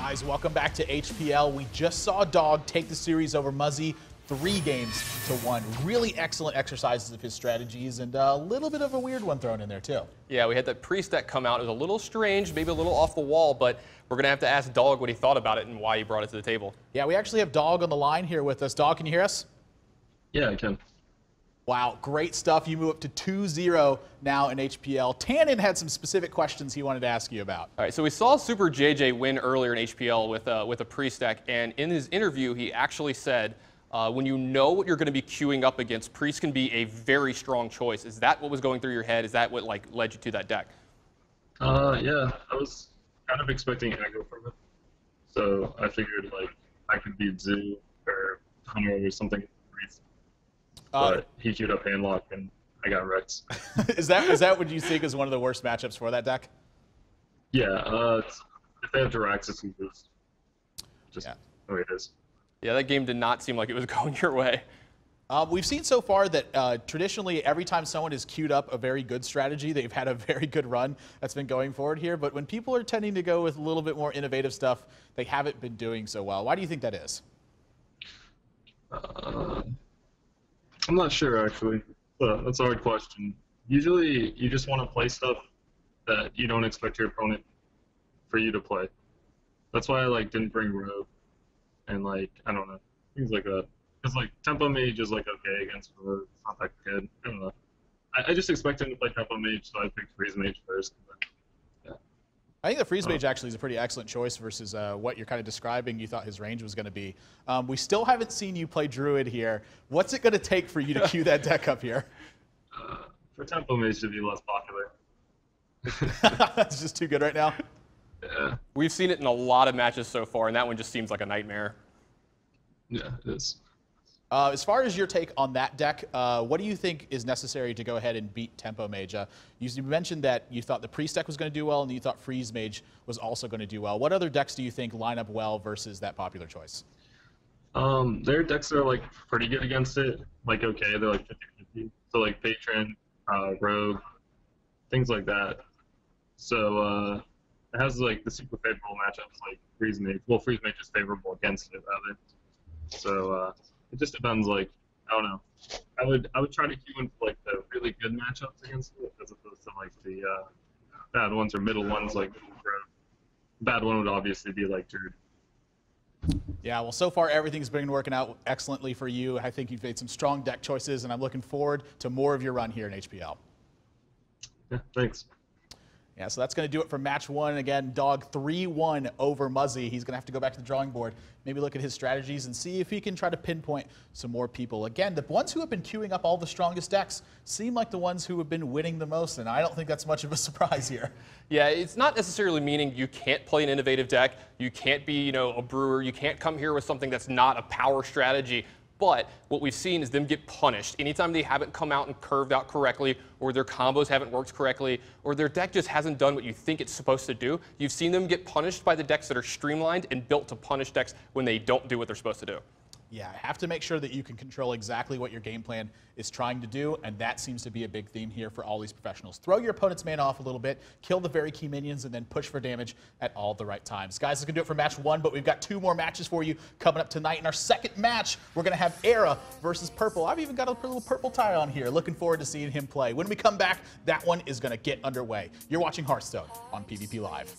Guys, welcome back to HPL. We just saw Dog take the series over Muzzy 3-1. Really excellent exercises of his strategies and a little bit of a weird one thrown in there too. Yeah, we had that priest deck come out. It was a little strange, maybe a little off the wall, but we're going to have to ask Dog what he thought about it and why he brought it to the table. Yeah, we actually have Dog on the line here with us. Dog, can you hear us? Yeah, I can. Wow, great stuff. You move up to 2-0 now in HPL. Tannen had some specific questions he wanted to ask you about. All right, so we saw Super JJ win earlier in HPL with a priest deck, and in his interview, he actually said, when you know what you're going to be queuing up against, priest can be a very strong choice. Is that what was going through your head? Is that what led you to that deck? Yeah, I was kind of expecting aggro from it, so I figured I could beat Zoo or Hunter or something. But he queued up handlock and I got wrecked. Is that what you think is one of the worst matchups for that deck? Yeah, if they have Jirax, it's just the way it is. Yeah, that game did not seem like it was going your way. We've seen so far that traditionally every time someone has queued up a very good strategy, they've had a very good run that's been going forward here. But when people are tending to go with a little bit more innovative stuff, they haven't been doing so well. Why do you think that is? I'm not sure, actually. That's a hard question. Usually, you just want to play stuff that you don't expect your opponent for you to play. That's why I didn't bring Rogue and I don't know, things like that. Because Tempo Mage is okay against Rogue. It's not that good. I don't know. I just expect him to play Tempo Mage, so I picked Freeze Mage first. I think the Freeze Mage actually is a pretty excellent choice versus what you're kind of describing you thought his range was going to be. We still haven't seen you play Druid here. What's it going to take for you to queue that deck up here? For Tempo Mage to be less popular. That's just too good right now? Yeah. We've seen it in a lot of matches so far, and that one just seems like a nightmare. Yeah, it is. As far as your take on that deck, what do you think is necessary to go ahead and beat Tempo Mage? You mentioned that you thought the Priest deck was going to do well, and you thought Freeze Mage was also going to do well. What other decks do you think line up well versus that popular choice? Their decks are pretty good against it. Okay, they're 50-50. So Patron, Rogue, things like that. So it has the super favorable matchups like Freeze Mage. Well, Freeze Mage is favorable against it rather. So it just depends. I don't know. I would try to queue in for the really good matchups against it, as opposed to the bad ones or middle ones. Bad one would obviously be Druid. Yeah, well, so far everything's been working out excellently for you. I think you've made some strong deck choices, and I'm looking forward to more of your run here in HPL. Yeah, thanks. Yeah, so that's going to do it for match one. Again, Dog 3-1 over Muzzy. He's going to have to go back to the drawing board, maybe look at his strategies and see if he can try to pinpoint some more people. Again, the ones who have been queuing up all the strongest decks seem like the ones who have been winning the most, and I don't think that's much of a surprise here. Yeah, it's not necessarily meaning you can't play an innovative deck, you can't be, a brewer, you can't come here with something that's not a power strategy. But what we've seen is them get punished. Anytime they haven't come out and curved out correctly, or their combos haven't worked correctly, or their deck just hasn't done what you think it's supposed to do, you've seen them get punished by the decks that are streamlined and built to punish decks when they don't do what they're supposed to do. Yeah, have to make sure that you can control exactly what your game plan is trying to do, and that seems to be a big theme here for all these professionals. Throw your opponent's mana off a little bit, kill the very key minions, and then push for damage at all the right times. Guys, that's going to do it for match one, but we've got 2 more matches for you coming up tonight. In our second match, we're going to have Era versus Purple. I've even got a little purple tie on here. Looking forward to seeing him play. When we come back, that one is going to get underway. You're watching Hearthstone on PvP Live.